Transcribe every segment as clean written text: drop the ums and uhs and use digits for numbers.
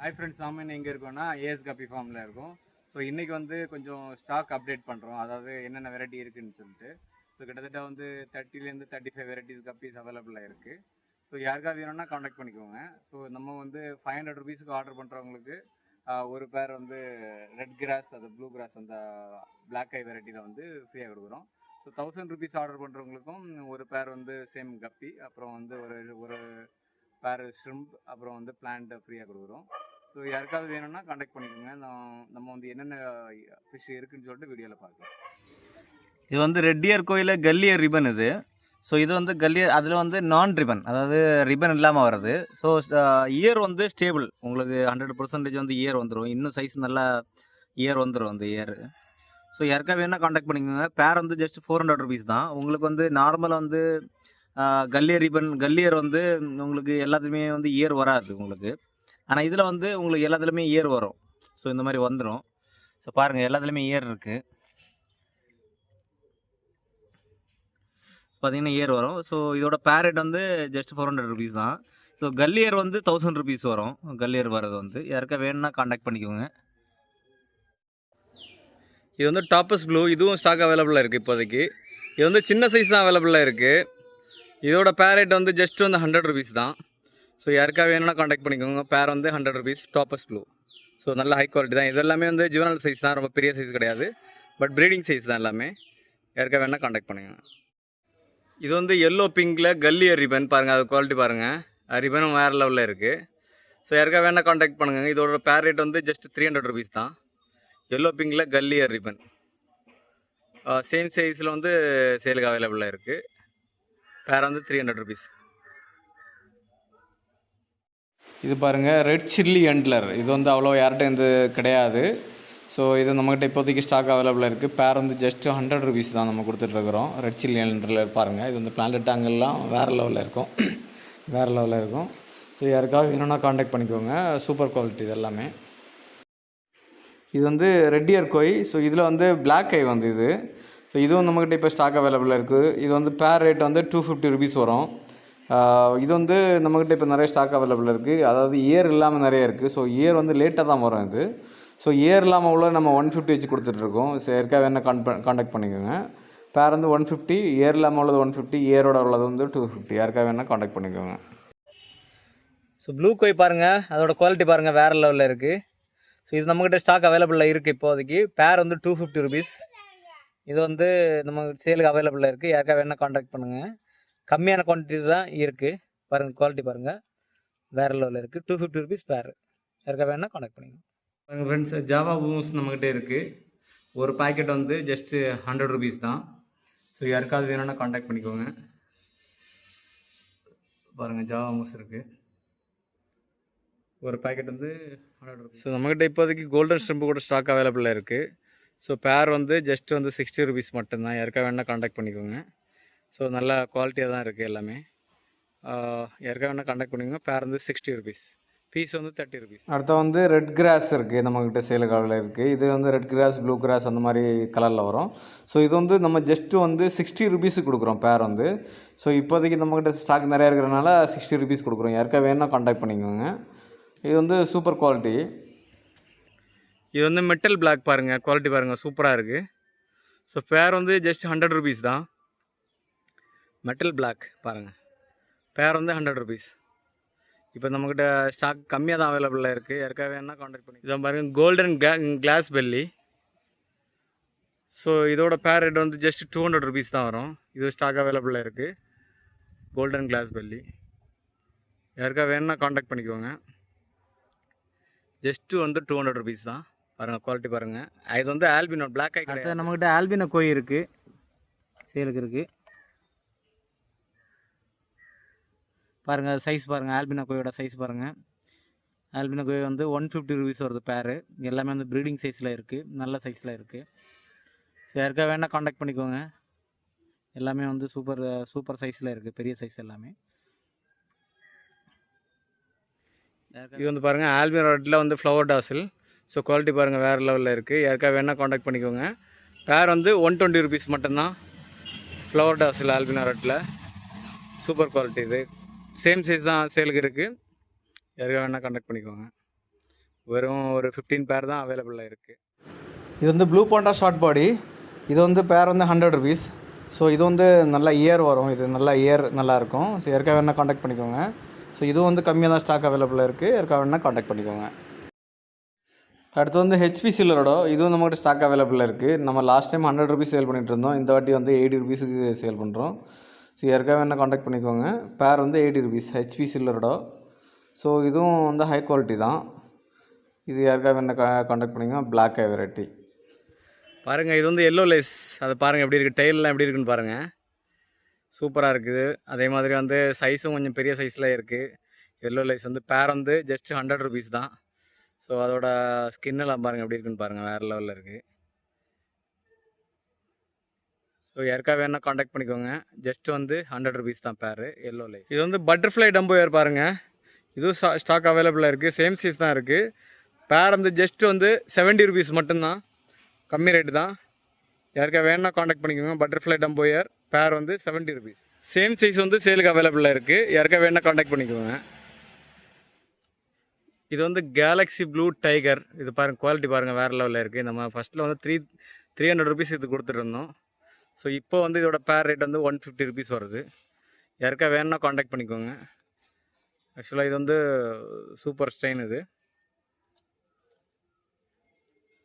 Hi friends, நாம எங்கே இருக்கோம்னா ஏஎஸ் கப்பி ஃபார்மில் இருக்கும். ஸோ இன்றைக்கி வந்து கொஞ்சம் ஸ்டாக் அப்டேட் பண்ணுறோம், அதாவது என்னென்ன வெரைட்டி இருக்குதுன்னு சொல்லிட்டு. ஸோ கிட்டத்தட்ட வந்து 30லேருந்து 35 வெரைட்டிஸ் கப்பீஸ் அவைலபிளாக இருக்குது. ஸோ யாருக்காவது வேணும்னா காண்டாக்ட் பண்ணிக்கோங்க. ஸோ நம்ம வந்து 500 ருபீஸுக்கு ஆர்டர் பண்ணுறவங்களுக்கு ஒரு பேர் வந்து ரெட் கிராஸ், அது ப்ளூ கிராஸ், அந்த பிளாக் ஐ வெரைட்டியில் வந்து ஃப்ரீயாக கொடுக்குறோம். ஸோ 1000 ருபீஸ் ஆர்டர் பண்ணுறவங்களுக்கும் ஒரு பேர் வந்து சேம் கப்பி, அப்புறம் வந்து ஒரு ஒரு பேர் ஷ்ரிம்ப், அப்புறம் வந்து பிளான்ட் ஃப்ரீயாக கொடுக்குறோம். ஸோ யாருக்காவது வேணும்னா காண்டாக்ட் பண்ணிக்கோங்க. நம்ம வந்து என்னென்ன ஃபிஷ் இருக்குதுன்னு சொல்லிட்டு வீடியோவில் பார்க்கலாம். இது வந்து ரெட்டியர் கோயில கல்லியர் ரிபன் இது. ஸோ இது வந்து கல்லியர், அதில் வந்து நான் ரிபன், அதாவது ரிபன் இல்லாமல் வருது. ஸோ இயர் வந்து ஸ்டேபிள், உங்களுக்கு 100% வந்து இயர் வந்துடும். இன்னும் சைஸ் நல்லா இயர் வந்துடும் அந்த இயர். ஸோ யாருக்கா வேணால் காண்டாக்ட் பண்ணிக்கோங்க. பேர் வந்து ஜஸ்ட் 400 ருபீஸ் தான். உங்களுக்கு வந்து நார்மலாக வந்து கல்லியர் ரிபன், கல்லியர் வந்து உங்களுக்கு எல்லாத்துலேயுமே வந்து இயர் வராது உங்களுக்கு. ஆனால் இதில் வந்து உங்களுக்கு எல்லாத்துலேயுமே இயர் வரும். ஸோ இந்த மாதிரி வந்துடும். ஸோ பாருங்கள், எல்லாத்துலேயுமே இயர் இருக்குது, பார்த்தீங்கன்னா இயர் வரும். ஸோ இதோட பேரட் வந்து ஜஸ்ட் 400 ருபீஸ் தான். ஸோ கல்லியர் வந்து 1000 ருபீஸ் வரும். கல்லியர் வரது வந்து யாருக்கா வேணும்னா காண்டாக்ட் பண்ணிக்கோங்க. இது வந்து டாப்பஸ் ப்ளூ, இதுவும் ஸ்டாக் அவைலபிளாக இருக்குது இப்போதைக்கு. இது வந்து சின்ன சைஸ் தான் அவைலபிளாக இருக்குது. இதோட பேரட் வந்து ஜஸ்ட் வந்து 100 ருபீஸ் தான். ஸோ யாருக்கா வேணும்னா காண்டாக்ட் பண்ணிக்கோங்க. பேர் வந்து 100 ருபீஸ், டாப்பஸ் ப்ளூ. ஸோ நல்ல ஹை குவாலிட்டி தான். இது எல்லாமே வந்து ஜுவனல் சைஸ் தான், ரொம்ப பெரிய சைஸ் கிடையாது, பட் ப்ரீடிங் சைஸ் தான் எல்லாமே. யாருக்கா வேணால் காண்டாக்ட் பண்ணுங்க. இது வந்து எல்லோ பிங்கில் கல்லியர் ரிபன், பாருங்கள், அது குவாலிட்டி பாருங்கள், ரிபனும் வேறு லெவலில் இருக்குது. ஸோ யாருக்கா வேணால் காண்டாக்ட் பண்ணுங்கள். இதோட பேர் ரேட் வந்து ஜஸ்ட் 300 ருபீஸ் தான். எல்லோ பிங்கில் கல்லியர் ரிபன் சேம் சைஸில் வந்து சேலுக்கு அவைலபிளாக இருக்குது. பேர் வந்து 300 ருபீஸ். இது பாருங்கள், ரெட் சில்லி எண்ட்லர். இது வந்து அவ்வளோ யார்கிட்ட இந்த கிடையாது. ஸோ இது நம்மகிட்ட இப்போதைக்கு ஸ்டாக் அவைலபிளாக இருக்குது. பேர் வந்து ஜஸ்ட் 100 ருபீஸ் தான் நம்ம கொடுத்துட்ருக்குறோம். ரெட் சில்லி எண்ட்லர் பாருங்கள், இது வந்து பிளான்ட் டேங்கெல்லாம் வேறு லெவலில் இருக்கும், வேறு லெவலில் இருக்கும். ஸோ யாருக்காவது வேணும்னா காண்டாக்ட் பண்ணிக்கோங்க. சூப்பர் குவாலிட்டி இது எல்லாமே. இது வந்து ரெட்டியர் கோய். ஸோ இதில் வந்து பிளாக் ஐ வந்து இது. ஸோ இதுவும் நம்மகிட்ட இப்போ ஸ்டாக் அவைலபிளாக இருக்குது. இது வந்து பேர் ரேட் வந்து 250 ருபீஸ் வரும். இது வந்து நம்மக்கிட்ட இப்போ நிறைய ஸ்டாக் அவைலபிள் இருக்குது. அதாவது இயர் இல்லாமல் நிறைய இருக்குது. ஸோ இயர் வந்து லேட்டாக தான் வரும் இது. ஸோ இயர் இல்லாமல் உள்ள நம்ம 150 வச்சு கொடுத்துட்ருக்கோம். ஸோ யாருக்காக வேணால் காண்டாக்ட் பண்ணிக்கோங்க. பேர் வந்து 150, இயர் இல்லாமல் உள்ளது 150, இயரோட உள்ளது வந்து 250. யாருக்காக வேணால் காண்டாக்ட் பண்ணிக்கோங்க. ஸோ ப்ளூ கோய் பாருங்கள், அதோட குவாலிட்டி பாருங்கள், வேறு லெவலில் இருக்குது. ஸோ இது நம்மக்கிட்ட ஸ்டாக் அவைலபிளில் இருக்குது இப்போதைக்கு. பேர் வந்து 250 ருபீஸ். இது வந்து நம்ம சேலுக்கு அவைலபிளாக இருக்குது. யாருக்காக வேணால் காண்டாக்ட் பண்ணுங்கள். கம்மியான குவான்டிட்டி தான் இருக்குது. பாருங்கள், குவாலிட்டி பாருங்கள், வேறு லெவலில் இருக்குது. 250 ருபீஸ் பேர். யாருக்கா வேணால் காண்டாக்ட் பண்ணிக்கோங்க. பாருங்கள் ஃப்ரெண்ட்ஸ், ஜாவா பூம்ஸ் நம்மக்கிட்ட இருக்குது. ஒரு பேக்கெட் வந்து ஜஸ்ட்டு 100 ருபீஸ் தான். ஸோ யாருக்காவது வேணும்னா காண்டாக்ட் பண்ணிக்கோங்க. பாருங்கள், ஜாவா மூஸ் இருக்குது. ஒரு பேக்கெட் வந்து 100 ருபீஸ். ஸோ நம்மக்கிட்ட இப்போதைக்கு கோல்டன் ஸ்ட்ரிம்பு கூட ஸ்டாக் அவைலபிளாக இருக்குது. ஸோ பேர் வந்து ஜஸ்ட் வந்து 60 ருபீஸ் மட்டும்தான். யாருக்கா வேணால் காண்டாக்ட் பண்ணிக்கோங்க. ஸோ நல்ல குவாலிட்டியாக தான் இருக்குது எல்லாமே. யாருக்காக வேணால் காண்டாக்ட் பண்ணிக்கோங்க. பேர் வந்து 60 ருபீஸ், பீஸ் வந்து 30 ருபீஸ். அடுத்த வந்து ரெட் கிராஸ் இருக்குது நம்மக்கிட்ட சேல் கலரில் இருக்குது. இது வந்து ரெட் கிராஸ், ப்ளூ கிராஸ் அந்த மாதிரி கலரில் வரும். ஸோ இது வந்து நம்ம ஜஸ்ட்டு வந்து 60 ருபீஸுக்கு கொடுக்குறோம் பேர் வந்து. ஸோ இப்போதைக்கு நம்மக்கிட்ட ஸ்டாக் நிறையா இருக்கிறனால 60 ருபீஸ் கொடுக்குறோம். யாருக்கா வேணால் காண்டாக்ட் பண்ணிக்கோங்க. இது வந்து சூப்பர் குவாலிட்டி. இது வந்து மெட்டல் பிளாக் பாருங்கள், குவாலிட்டி பாருங்கள், சூப்பராக இருக்குது. ஸோ பேர் வந்து ஜஸ்ட் 100 ருபீஸ் தான். மெட்டல் பிளாக் பாருங்கள், பேர் வந்து 100 ருபீஸ். இப்போ நம்மக்கிட்ட ஸ்டாக் கம்மியாக தான் அவைலபிளாக இருக்குது. யாருக்காக வேணால் காண்டாக்ட் பண்ணி. இதை பாருங்கள், கோல்டன் கிளாஸ் பெல்லி. ஸோ இதோட பேர் ரேட் வந்து ஜஸ்ட் 200 ருபீஸ் தான் வரும். இது ஸ்டாக் அவைலபிளாக இருக்குது. Golden glass belly. யாருக்காக வேணால் காண்டாக்ட் பண்ணிக்கோங்க. ஜஸ்ட்டு வந்து 200 ருபீஸ் தான். பாருங்கள், குவாலிட்டி பாருங்கள். இது வந்து ஆல்பினோ பிளாக் ஐ கிடையாது. நம்மக்கிட்ட ஆல்பினோ கோய் இருக்குது, சேலுக்கு இருக்குது. பாருங்கள் சைஸ் பாருங்கள், ஆல்பினோ கோயோட சைஸ் பாருங்கள். ஆல்பினோ கோய் வந்து 150 ருபீஸ் வருது பேர். எல்லாமே வந்து ப்ரீடிங் சைஸில் இருக்குது, நல்ல சைஸில் இருக்குது. ஸோ யாருக்காக வேணால் காண்டாக்ட் பண்ணிக்கோங்க. எல்லாமே வந்து சூப்பர் சைஸில் இருக்குது, பெரிய சைஸ் எல்லாமே. இது வந்து பாருங்கள், ஆல்பினோ ரெட்டில் வந்து ஃப்ளவர் டாசில். ஸோ குவாலிட்டி பாருங்கள், வேறு லெவலில் இருக்குது. யாருக்காக வேணால் காண்டாக்ட் பண்ணிக்கோங்க. பேர் வந்து 120 ருபீஸ் மட்டும்தான். ஃப்ளவர் டாசில் ஆல்பினோ ரெட்டில் சூப்பர் குவாலிட்டி. இது சேம் சைஸ் தான் சேலுக்கு இருக்குது. யாருக்காக வேணால் காண்டாக்ட் பண்ணிக்கோங்க. வெறும் ஒரு 15 பேர் தான் அவைலபிளாக இருக்குது. இது வந்து ப்ளூ பாண்டா ஷார்ட் பாடி. இது வந்து பேர் வந்து 100 ருபீஸ். ஸோ இது வந்து நல்லா இயர் வரும், இது நல்லா இயர் நல்லாயிருக்கும். ஸோ யாருக்காக வேணால் காண்டாக்ட் பண்ணிக்கோங்க. ஸோ இதுவும் வந்து கம்மியாக தான் ஸ்டாக் அவைலபிளாக இருக்குது, யாருக்காக வேணால் காண்டாக்ட் பண்ணிக்கோங்க. அடுத்து வந்து ஹெச்பி சில்லரோட இதுவும் நம்மகிட்ட ஸ்டாக் அவைலபிளாக இருக்குது. நம்ம லாஸ்ட் டைம் 100 ருபீஸ் சேல் பண்ணிகிட்டு இருந்தோம், இந்த வாட்டி வந்து 80 ருபீஸுக்கு சேல் பண்ணுறோம். ஸோ யாருக்காக வேணால் காண்டாக்ட் பண்ணிக்கோங்க. பேர் வந்து 80 ருபீஸ் ஹெச்பி சில்லரோட. ஸோ இதுவும் வந்து ஹை குவாலிட்டி தான். இது யாருக்காக வேணால் காண்டாக்ட் பண்ணிக்கோங்க. பிளாக் ஐ வெரைட்டி பாருங்கள். இது வந்து எல்லோ லேஸ், அதை பாருங்கள் எப்படி இருக்குது, டெயிலெலாம் எப்படி இருக்குன்னு பாருங்கள். சூப்பராக இருக்குது. அதே மாதிரி வந்து சைஸும் கொஞ்சம் பெரிய சைஸில் இருக்குது. எல்லோ லேஸ் வந்து பேர் வந்து ஜஸ்ட் 100 ருபீஸ் தான். ஸோ அதோட ஸ்கின்னெல்லாம் பாருங்கள் எப்படி இருக்குன்னு பாருங்கள், வேறு லெவலில் இருக்குது. ஸோ யாருக்காக வேணால் காண்டாக்ட் பண்ணிக்கோங்க. ஜஸ்ட் வந்து 100 ருபீஸ் தான் பேர் எல்லோ லேஸ். இது வந்து பட்டர்ஃப்ளை டம்போ ஏர் பாருங்கள், இதுவும் ஸ்டாக் அவைலபிளாக இருக்குது. சேம் சைஸ் தான் இருக்குது. பேர் வந்து ஜஸ்ட் வந்து 70 ருபீஸ் மட்டும்தான், கம்மி ரேட்டு தான். யாருக்காக வேணா காண்டாக்ட் பண்ணிக்கோங்க. பட்டர்ஃப்ளை டம்போ ஏர் பேர் வந்து 70 ருபீஸ். சேம் சைஸ் வந்து சேலுக்கு அவைலபிளாக இருக்குது, யாருக்காக வேணா காண்டாக்ட் பண்ணிக்கோங்க. இது வந்து கேலக்ஸி ப்ளூ டைகர். இது பாருங்கள், குவாலிட்டி பாருங்கள், வேறு லெவலில் இருக்குது. நம்ம ஃபஸ்ட்டில் வந்து 300 ருபீஸ் இது கொடுத்துட்ருந்தோம். ஸோ இப்போ வந்து இதோட பேர் ரேட் வந்து 150 ருபீஸ் வருது. யாருக்காக வேணா காண்டாக்ட் பண்ணிக்கோங்க. ஆக்சுவலாக இது வந்து சூப்பர் ஸ்டைன், இது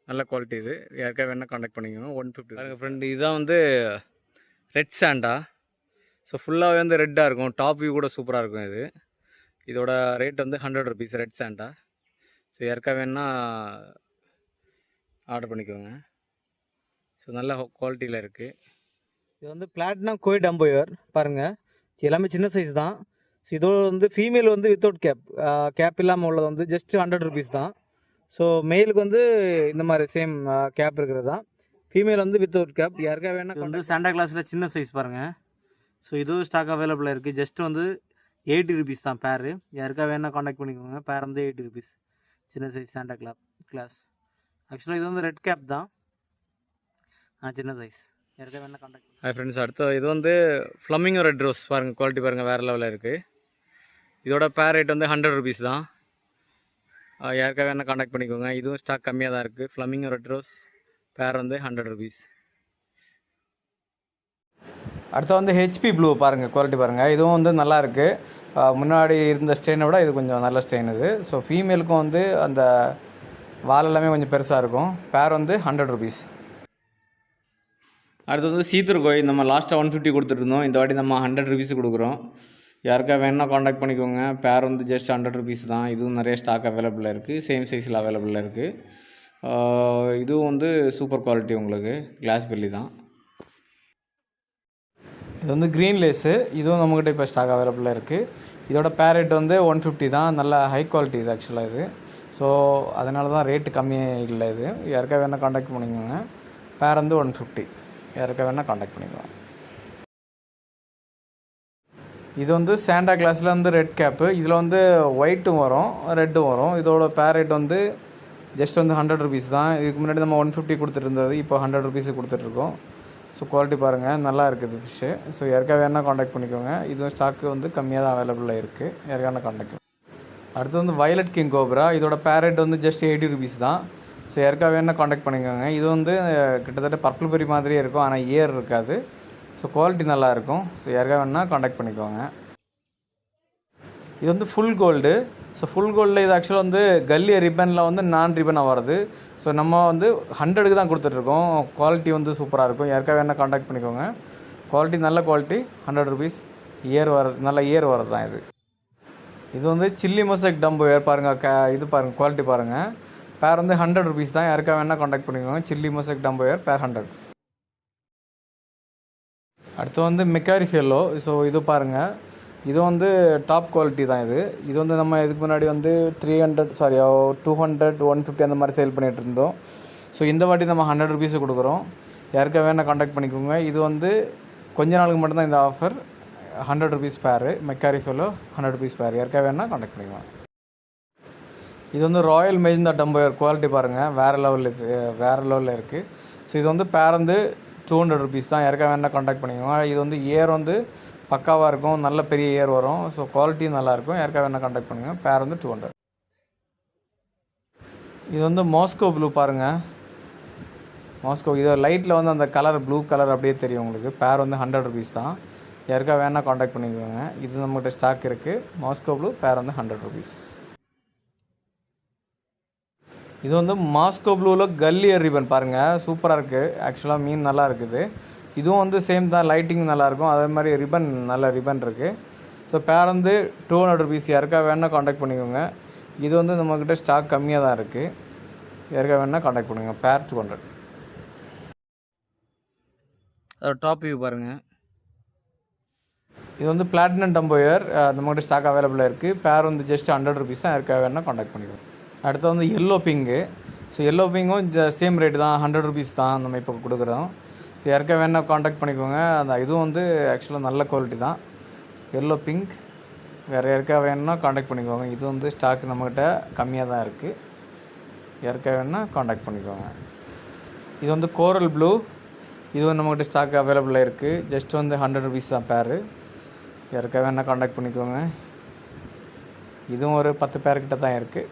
நல்ல குவாலிட்டி. இது யாருக்காக வேணால் காண்டாக்ட் பண்ணிக்கோங்க. 150 பாருங்கள் ஃப்ரெண்டு. இதுதான் வந்து ரெட் சாண்டா. ஸோ ஃபுல்லாகவே வந்து ரெட்டாக இருக்கும், டாப் வியூ கூட சூப்பராக இருக்கும். இதோட ரேட் வந்து 100 ருபீஸ் ரெட் சாண்டா. ஸோ யாருக்காக வேணால் ஆர்டர் பண்ணிக்கோங்க. ஸோ நல்ல குவாலிட்டியில் இருக்குது. இது வந்து பிளாட்டினம் கோய் டம்போ ஏர் பாருங்கள், எல்லாமே சின்ன சைஸ் தான். ஸோ இதோட வந்து ஃபீமேல் வந்து வித்தவுட் கேப் இல்லாமல் உள்ளது வந்து ஜஸ்ட் 100 ருபீஸ் தான். ஸோ மேலுக்கு வந்து இந்த மாதிரி சேம் கேப் இருக்கிறது தான். ஃபீமேல் வந்து வித்தவுட் கேப். யாருக்காக வேணால் வந்து சாண்டா கிளாஸில் சின்ன சைஸ் பாருங்கள். ஸோ இதுவும் ஸ்டாக் அவைலபிளாக இருக்குது. ஜஸ்ட் வந்து 80 ருபீஸ் தான் பேர். யாருக்காக வேணால் காண்டாக்ட் பண்ணிக்கோங்க. பேர் வந்து 80 ருபீஸ், சின்ன சைஸ் சாண்டா கிளாஸ். ஆக்சுவலாக இது வந்து ரெட் கேப் தான், சின்ன சைஸ். யாருக்காக வேணால் காண்டாக்ட். ஹாய் ஃப்ரெண்ட்ஸ், அடுத்த இது வந்து ஃப்ளமிங்கோ ரெட் ரோஸ் பாருங்கள், குவாலிட்டி பாருங்கள், வேறு லெவலில் இருக்குது. இதோட பேர் ரேட் வந்து 100 ருபீஸ் தான். யாருக்காக வேணால் காண்டாக்ட் பண்ணிக்கோங்க. இதுவும் ஸ்டாக் கம்மியாக தான் இருக்குது. ஃப்ளமிங்கோ ரெட் ரோஸ் பேர் வந்து 100 ருபீஸ். அடுத்து வந்து ஹெச்பி ப்ளூ பாருங்கள், குவாலிட்டி பாருங்கள். இதுவும் வந்து நல்லா இருக்குது. முன்னாடி இருந்த ஸ்டெயினை விட இது கொஞ்சம் நல்ல ஸ்டெயின் இது. ஸோ ஃபீமேலுக்கும் வந்து அந்த வால் எல்லாமே கொஞ்சம் பெருசாக இருக்கும். பேர் வந்து 100 ருபீஸ். அடுத்து வந்து சீத்தூர் கோய். நம்ம லாஸ்ட்டாக 150 கொடுத்துட்ருந்தோம், இந்த வாட்டி நம்ம 100 ருபீஸ் கொடுக்குறோம். யாருக்காக வேணால் காண்டாக்ட் பண்ணிக்கோங்க. பேர் வந்து ஜஸ்ட் 100 ருபீஸ் தான். இதுவும் நிறைய ஸ்டாக் அவைலபிளாக இருக்குது, சேம் சைஸில் அவைலபிளாக இருக்குது. இதுவும் வந்து சூப்பர் குவாலிட்டி, உங்களுக்கு கிளாஸ் பெல்லி தான். இது வந்து க்ரீன் லேஸு. இதுவும் நம்மக்கிட்ட இப்போ ஸ்டாக் அவைலபிளாக இருக்குது. இதோட பேர் ரேட் வந்து 150 தான். நல்ல ஹை குவாலிட்டி இது ஆக்சுவலாக இது. ஸோ அதனால தான் ரேட்டு கம்மியாக இல்லை. இது யாருக்காக வேணால் காண்டாக்ட் பண்ணிக்கோங்க. பேர் வந்து 150, யாருக்காக வேணால் காண்டாக்ட் பண்ணிக்கோங்க. இது வந்து சாண்டா கிளாஸில் வந்து ரெட் கேப்பு. இதில் வந்து ஒயிட்டும் வரும், ரெட்டும் வரும். இதோட பேர் ரேட் வந்து ஜஸ்ட் வந்து 100 ருபீஸ் தான். இதுக்கு முன்னாடி நம்ம 150 கொடுத்துட்டு இருந்தது, இப்போ 100 ருபீஸு கொடுத்துட்ருக்கோம். ஸோ குவாலிட்டி பாருங்கள், நல்லா இருக்குது ஃபிஷ்ஷு. ஸோ யாருக்காக வேணால் காண்டாக்ட் பண்ணிக்கோங்க. இதுவும் ஸ்டாக்கு வந்து கம்மியாக தான் அவைலபிளாக இருக்குது, யாருக்கான காண்டாக்ட். அடுத்து வந்து வயலட் கிங் கோப்ரா. இதோட பேர் ரேட் வந்து ஜஸ்ட் 80 ருபீஸ் தான். ஸோ யாருக்காக வேணால் காண்டாக்ட் பண்ணிக்கோங்க. இது வந்து கிட்டத்தட்ட பர்பிள் பெரி மாதிரியே இருக்கும், ஆனால் இயர் இருக்காது. ஸோ குவாலிட்டி நல்லாயிருக்கும். ஸோ யாருக்காக வேணால் காண்டாக்ட் பண்ணிக்கோங்க. இது வந்து ஃபுல் கோல்டு. ஸோ ஃபுல் கோல்டில் இது ஆக்சுவலாக வந்து கல்லி ரிப்பனில் வந்து நான் ரிப்பனாக வருது. ஸோ நம்ம வந்து 100க்கு தான் கொடுத்துட்ருக்கோம். குவாலிட்டி வந்து சூப்பராக இருக்கும். யாருக்காக வேணால் காண்டாக்ட் பண்ணிக்கோங்க. குவாலிட்டி நல்ல குவாலிட்டி, 100 ருபீஸ். இயர் வரது, நல்ல இயர் வரது தான் இது. இது வந்து சில்லி மொசைக் டம்போ ஏர் பாருங்கள், இது பாருங்கள், குவாலிட்டி பாருங்கள். பேர் வந்து 100 ருபீஸ் தான். யாருக்காக வேணால் காண்டாக்ட் பண்ணிக்கோங்க. சில்லி மொசைக் டம்போ ஏர் பேர் 100. அடுத்து வந்து மெக்காரி ஃபெல்லோ. ஸோ இது பாருங்கள், இது வந்து டாப் குவாலிட்டி தான். இது வந்து நம்ம இதுக்கு முன்னாடி வந்து 200 150 அந்த மாதிரி சேல் பண்ணிகிட்டு இருந்தோம். ஸோ இந்த வாட்டி நம்ம 100 ருபீஸு கொடுக்குறோம். யாருக்காக வேணால் காண்டாக்ட் பண்ணிக்கோங்க. இது வந்து கொஞ்ச நாளுக்கு மட்டும்தான் இந்த ஆஃபர். 100 ருபீஸ் பேரு மெக்காரி ஃபெல்லோ, 100 ருபீஸ் பேர். யாருக்காக வேணால் காண்டாக்ட் பண்ணிக்கோங்க. இது வந்து ராயல் மெஜந்தா டம்போ ஏர். குவாலிட்டி பாருங்கள், வேறு லெவலில் இருக்குது. ஸோ இது வந்து பேர் வந்து 200 ருபீஸ் தான். யாருக்காக வேணால் காண்டாக்ட் பண்ணிக்கோங்க. இது வந்து இயர் வந்து பக்காவாக இருக்கும், நல்ல பெரிய இயர் வரும். ஸோ குவாலிட்டி நல்லாயிருக்கும். யாருக்காக வேணால் காண்டாக்ட் பண்ணுங்கள். பேர் வந்து 200. இது வந்து மாஸ்கோ ப்ளூ பாருங்கள். மாஸ்கோ இது லைட்டில் வந்து அந்த கலர் ப்ளூ கலர் அப்படியே தெரியும் உங்களுக்கு. பேர் வந்து 100 ருபீஸ் தான். யாருக்கா வேணால் காண்டாக்ட் பண்ணிக்கோங்க. இது நம்மகிட்ட ஸ்டாக் இருக்குது. மாஸ்கோ ப்ளூ பேர் வந்து 100 ருபீஸ். இது வந்து மாஸ்கோ ப்ளூவில் கல்லியர் ரிப்பன் பாருங்கள், சூப்பராக இருக்குது. ஆக்சுவலாக மீன் நல்லா இருக்குது. இதுவும் வந்து சேம் தான், லைட்டிங் நல்லாயிருக்கும். அதே மாதிரி ரிப்பன் நல்ல ரிப்பன் இருக்குது. ஸோ பேர் வந்து 200 ருபீஸ். யாருக்கா வேணால் காண்டாக்ட் பண்ணிக்கோங்க. இது வந்து நம்மக்கிட்ட ஸ்டாக் கம்மியாக தான் இருக்குது. யாருக்கா வேணால் காண்டாக்ட் பண்ணுங்க. பேர் 200. டாப் வியூ பாருங்கள். இது வந்து பிளாட்டினம் டம்போயர் நம்மகிட்ட ஸ்டாக் அவைலபிளாக இருக்குது. பேர் வந்து ஜஸ்ட் 100 ருபீஸ் தான். யாருக்கா வேணால் காண்டாக்ட் பண்ணிக்கோங்க. அடுத்து வந்து எல்லோ பிங்கு. ஸோ எல்லோ பிங்கும் சேம் ரேட்டு தான், 100 ருபீஸ் தான் நம்ம இப்போ கொடுக்குறோம். ஸோ யாருக்கா வேணால் காண்டாக்ட் பண்ணிக்கோங்க. அந்த இதுவும் வந்து ஆக்சுவலாக நல்ல குவாலிட்டி தான். எல்லோ பிங்க் வேறு யாருக்கா வேணும்னா காண்டாக்ட் பண்ணிக்கோங்க. இது வந்து ஸ்டாக் நம்மக்கிட்ட கம்மியாக தான் இருக்குது. யாருக்கா வேணும்னா காண்டாக்ட் பண்ணிக்கோங்க. இது வந்து கோரல் ப்ளூ. இதுவும் நம்மக்கிட்ட ஸ்டாக் அவைலபிளாக இருக்குது. ஜஸ்ட் வந்து 100 ருபீஸ் தான் பேர். யாருக்கா வேணால் காண்டாக்ட் பண்ணிக்கோங்க. இதுவும் ஒரு 10 பேர்கிட்ட தான் இருக்குது.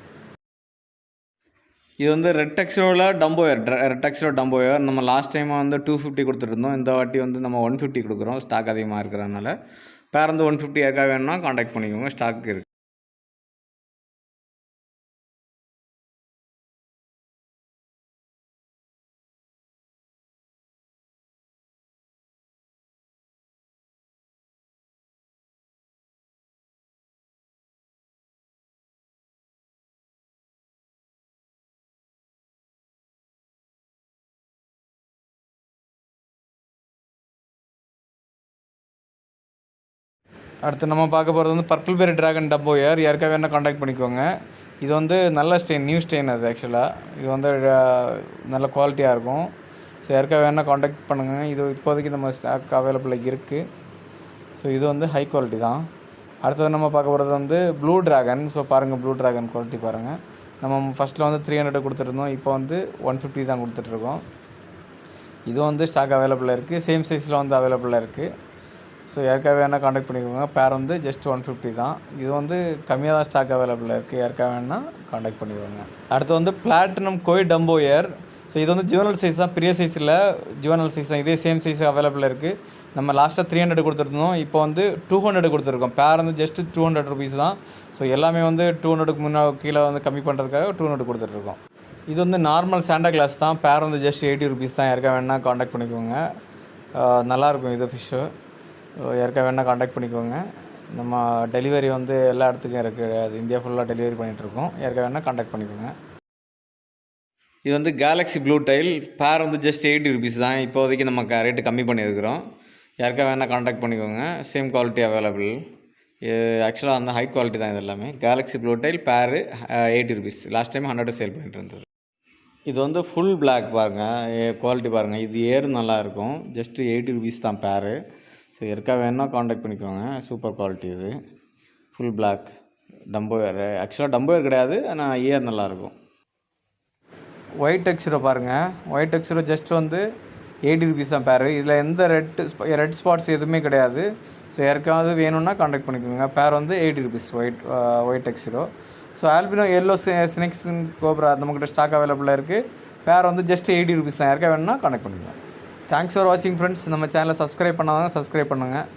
இது வந்து ரெட் டெக்ஸ்ரோவில் டம்போயர். ரெட் டெக்ஸ்ரோ டம்போயர் நம்ம லாஸ்ட் டைம் வந்து 250 கொடுத்துருந்தோம். இந்த வாட்டி வந்து நம்ம 150 கொடுக்குறோம். ஸ்டாக் அதிகமாக இருக்கிறதுனால பேர் வந்து 150 யாருக்கா வேணும்னா காண்டாக்ட் பண்ணிக்கோங்க. ஸ்டாக் இருக்குது. அடுத்து நம்ம பார்க்க போகிறது வந்து பர்பிள் பெரி ட்ராகன் டம்போயர். யாருக்கா வேணால் காண்டாக்ட் பண்ணிக்கோங்க. இது வந்து நல்ல ஸ்டெயின், நியூ ஸ்டெயின் அது ஆக்சுவலாக. இது வந்து நல்ல குவாலிட்டியாக இருக்கும். ஸோ யாருக்கா வேணால் காண்டாக்ட் பண்ணுங்கள். இது இப்போதைக்கு நம்ம ஸ்டாக் அவைலபிளாக இருக்குது. ஸோ இது வந்து ஹை குவாலிட்டி தான். அடுத்தது நம்ம பார்க்க போகிறது வந்து ப்ளூ ட்ராகன். ஸோ பாருங்கள், ப்ளூ ட்ராகன் குவாலிட்டி பாருங்கள். நம்ம ஃபஸ்ட்டில் வந்து 300 கொடுத்துருந்தோம். இப்போ வந்து 150 தான் கொடுத்துட்ருக்கோம். இது வந்து ஸ்டாக் அவைலபிளாக இருக்குது. சேம் சைஸில் வந்து அவைலபிளாக இருக்குது. ஸோ யாருக்கா வேணால் காண்டாக்ட் பண்ணிக்கோங்க. பேர் வந்து ஜஸ்ட் 150 தான். இது வந்து கம்மியாக தான் ஸ்டாக் அவைலபிளாக இருக்குது. யாருக்கா வேணால் காண்டாக்ட் பண்ணிக்கோங்க. அடுத்து வந்து பிளாட்டினம் கோய் டம்போயர். ஸோ இது வந்து ஜுவனல் சைஸ் தான், பெரிய சைஸில் ஜுவனல் சைஸ் தான். இதே சேம் சைஸ் அவைலபிளாக இருக்குது. நம்ம லாஸ்ட்டாக 300 கொடுத்துருந்தோம். இப்போ வந்து 200 கொடுத்துருக்கோம். பேர் வந்து ஜஸ்ட் 200 ருபீஸ் தான். ஸோ எல்லாமே வந்து 200க்கு கீழே வந்து கம்மி பண்ணுறதுக்காக 200 கொடுத்துட்ருக்கோம். இது வந்து நார்மல் சாண்டா கிளாஸ் தான். பேர் வந்து ஜஸ்ட் 80 ருபீஸ் தான். யாருக்கா வேணால் காண்டாக்ட் பண்ணிக்கோங்க. நல்லாயிருக்கும் இது ஃபிஷ்ஷு. யாருக்கா வேணால் காண்டாக்ட் பண்ணிக்கோங்க. நம்ம டெலிவரி வந்து எல்லா இடத்துக்கும் இருக்குது. அது இந்தியா ஃபுல்லாக டெலிவரி பண்ணிகிட்ருக்கோம். யாருக்கா வேணால் காண்டாக்ட் பண்ணிக்கோங்க. இது வந்து கேலக்ஸி ப்ளூ டைல். பேர் வந்து ஜஸ்ட் 80 ருபீஸ் தான். இப்போதைக்கு நம்ம ரேட்டு கம்மி பண்ணியிருக்கிறோம். யாருக்கா வேணால் காண்டாக்ட் பண்ணிக்கோங்க. Same quality available. இது ஆக்சுவலாக அந்த ஹை குவாலிட்டி தான். இது எல்லாமே கேலக்ஸி ப்ளூ டைல். பேரு 80 ருபீஸ். லாஸ்ட் டைம் 100 சேல் பண்ணிட்டு இருந்தது. இது வந்து ஃபுல் பிளாக் பாருங்கள், குவாலிட்டி பாருங்கள். இது ஏர் நல்லாயிருக்கும். ஜஸ்ட்டு 80 ருபீஸ் தான் பேரு. ஸோ யாருக்கா வேணுன்னா காண்டாக்ட் பண்ணிக்கோங்க. சூப்பர் குவாலிட்டி இது. Full black டம்போயர். ஆக்சுவலாக டம்போயர் கிடையாது, ஆனால் ஏர் நல்லாயிருக்கும். ஒயிட் டெக்ஸ்ரோ பாருங்கள். ஒயிட் டெக்ஸ்ரோ ஜஸ்ட் வந்து 80 ருபீஸ் தான் பேர். இதில் எந்த ரெட் ஸ்பாட்ஸ் எதுவுமே கிடையாது. ஸோ யாருக்காவது வேணும்னா காண்டாக்ட் பண்ணிக்கோங்க. பேர் வந்து 80 ருபீஸ் ஒயிட் டெக்ஸ்ரோ. So albino yellow snakes cobra நம்மக்கிட்ட ஸ்டாக் அவைலபிளாக இருக்குது. பேர் வந்து ஜஸ்ட் 80 ருபீஸ் தான். யாருக்கா வேணும்னா காண்டாக்ட் பண்ணிக்கோங்க. தேங்க்ஸ் ஃபார் வாட்சிங் ஃப்ரெண்ட்ஸ். நம்ம சேனலை சப்ஸ்கிரைப் பண்ணாதவங்க சப்ஸ்கிரைப் பண்ணுங்கள்.